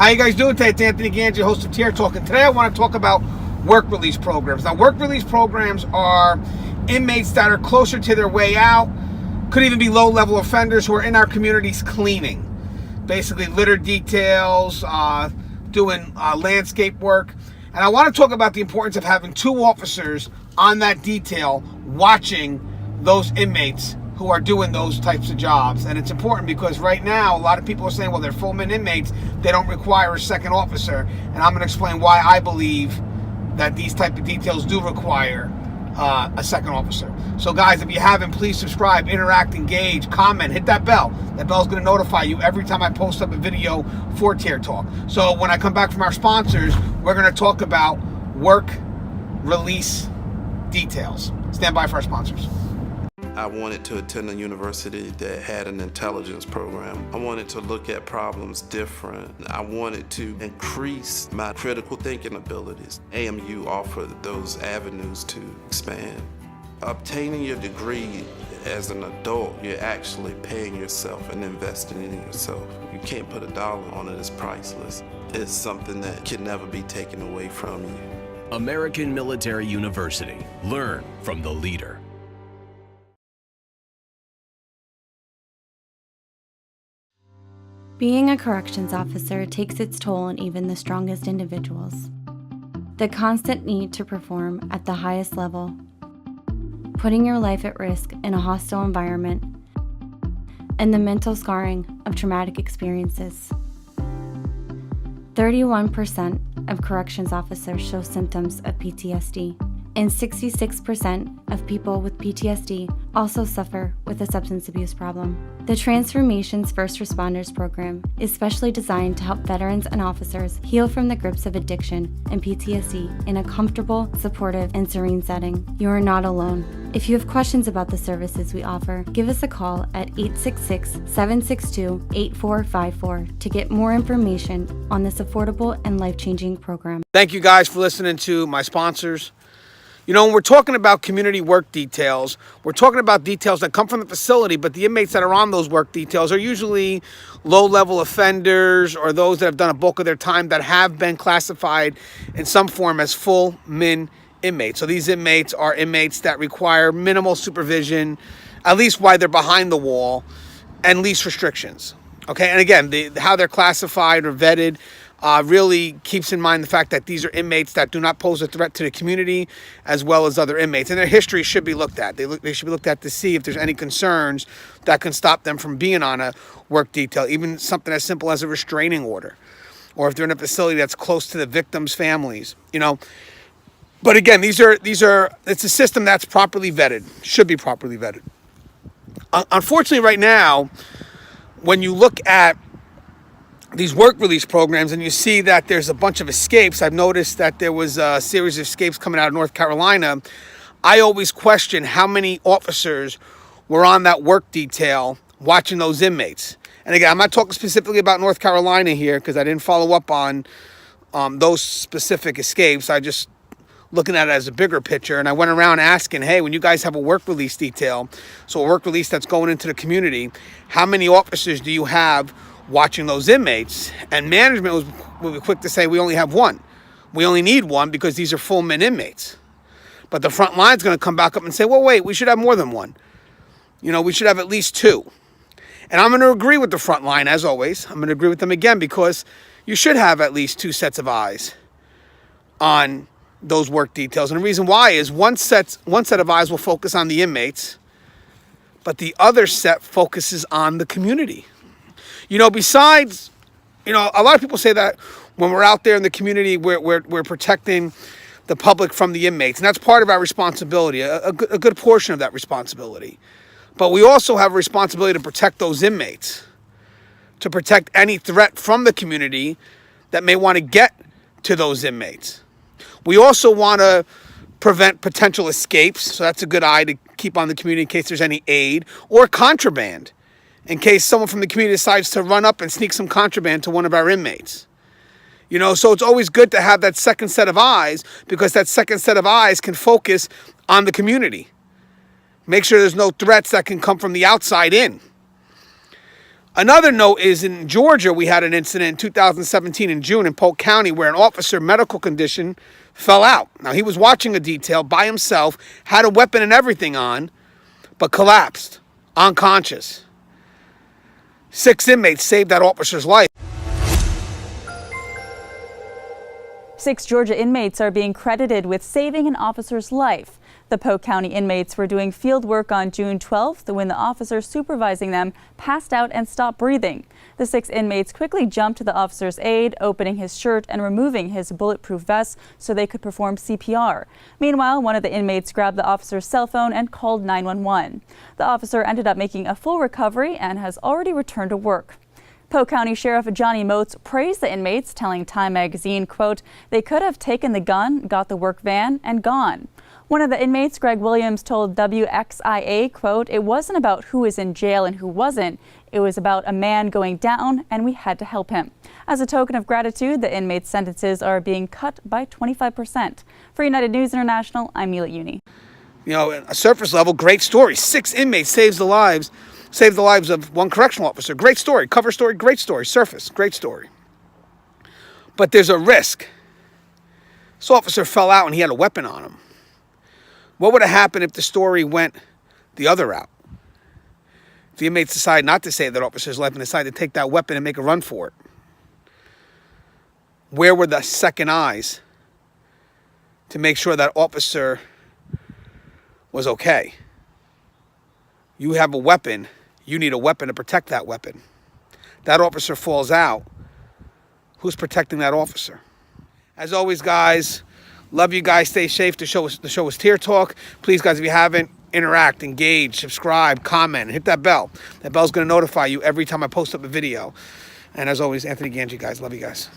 How you guys doing today? It's Anthony Gangi, host of Tier Talk, and today I want to talk about work release programs. Now, work release programs are inmates that are closer to their way out, could even be low-level offenders who are in our communities cleaning. Basically, litter details, doing landscape work. And I want to talk about the importance of having two officers on that detail watching those inmates who are doing those types of jobs. And it's important because right now a lot of people are saying, well, they're full-man inmates, they don't require a second officer. And I'm going to explain why I believe that these type of details do require a second officer. So guys, if you haven't, please subscribe, interact, engage, comment, hit that bell. That bell's going to notify you every time I post up a video for Tier Talk. So when I come back from our sponsors, we're going to talk about work release details. Stand by for our sponsors. I wanted to attend a university that had an intelligence program. I wanted to look at problems different. I wanted to increase my critical thinking abilities. AMU offered those avenues to expand. Obtaining your degree as an adult, you're actually paying yourself and investing in yourself. You can't put a dollar on it, it's priceless. It's something that can never be taken away from you. American Military University. Learn from the leader. Being a corrections officer takes its toll on even the strongest individuals. The constant need to perform at the highest level, putting your life at risk in a hostile environment, and the mental scarring of traumatic experiences. 31% of corrections officers show symptoms of PTSD, and 66% of people with PTSD also suffer with a substance abuse problem. The Transformations First Responders program is specially designed to help veterans and officers heal from the grips of addiction and PTSD in a comfortable, supportive, and serene setting. You are not alone. If you have questions about the services we offer, give us a call at 866-762-8454 to get more information on this affordable and life-changing program. Thank you guys for listening to my sponsors. You know, when we're talking about community work details, we're talking about details that come from the facility, but the inmates that are on those work details are usually low-level offenders or those that have done a bulk of their time that have been classified in some form as full-min inmates. So these inmates are inmates that require minimal supervision, at least while they're behind the wall, and least restrictions. Okay, and again, how they're classified or vetted really keeps in mind the fact that these are inmates that do not pose a threat to the community as well as other inmates. And their history should be looked at. They should be looked at to see if there's any concerns that can stop them from being on a work detail, even something as simple as a restraining order, or if they're in a facility that's close to the victims' families, you know. But again, it's a system that's properly vetted, should be properly vetted. Unfortunately, right now, when you look at these work release programs and you see that there's a bunch of escapes, I've noticed that there was a series of escapes coming out of North Carolina. I always question how many officers were on that work detail watching those inmates. And again, I'm not talking specifically about North Carolina here because I didn't follow up on those specific escapes. I just looking at it as a bigger picture, and I went around asking, hey, when you guys have a work release detail, so a work release that's going into the community, how many officers do you have watching those inmates? And management was quick to say we only have one. We only need one because these are full-men inmates. But the front line's going to come back up and say, well, wait, we should have more than one. You know, we should have at least two. And I'm going to agree with the front line, as always. I'm going to agree with them again because you should have at least two sets of eyes on those work details. And the reason why is one set of eyes will focus on the inmates, but the other set focuses on the community. You know, besides, you know, a lot of people say that when we're out there in the community, we're protecting the public from the inmates. And that's part of our responsibility, a good portion of that responsibility. But we also have a responsibility to protect those inmates, to protect any threat from the community that may want to get to those inmates. We also want to prevent potential escapes. So that's a good eye to keep on the community in case there's any aid or contraband, in case someone from the community decides to run up and sneak some contraband to one of our inmates. You know, so it's always good to have that second set of eyes because that second set of eyes can focus on the community. Make sure there's no threats that can come from the outside in. Another note is in Georgia, we had an incident in 2017 in June in Polk County where an officer medical condition fell out. Now, he was watching a detail by himself, had a weapon and everything on, but collapsed, unconscious. 6 inmates saved that officer's life. 6 Georgia inmates are being credited with saving an officer's life. The Polk County inmates were doing field work on June 12th when the officer supervising them passed out and stopped breathing. The 6 inmates quickly jumped to the officer's aid, opening his shirt and removing his bulletproof vest so they could perform CPR. Meanwhile, one of the inmates grabbed the officer's cell phone and called 911. The officer ended up making a full recovery and has already returned to work. Polk County Sheriff Johnny Moats praised the inmates, telling Time magazine, quote, "They could have taken the gun, got the work van, and gone." One of the inmates, Greg Williams, told WXIA, quote, "It wasn't about who was in jail and who wasn't. It was about a man going down, and we had to help him." As a token of gratitude, the inmates' sentences are being cut by 25%. For United News International, I'm Mila Uni. You know, a surface level, great story. 6 inmates saved the lives of 1 correctional officer. Great story. Cover story, great story. Surface, great story. But there's a risk. This officer fell out and he had a weapon on him. What would have happened if the story went the other route? If the inmates decide not to save that officer's life and decide to take that weapon and make a run for it? Where were the second eyes to make sure that officer was okay? You have a weapon. You need a weapon to protect that weapon. That officer falls out. Who's protecting that officer? As always, guys, love you guys. Stay safe. The show is Tier Talk. Please, guys, if you haven't, interact, engage, subscribe, comment, and hit that bell. That bell's going to notify you every time I post up a video. And as always, Anthony Gangi, guys. Love you guys.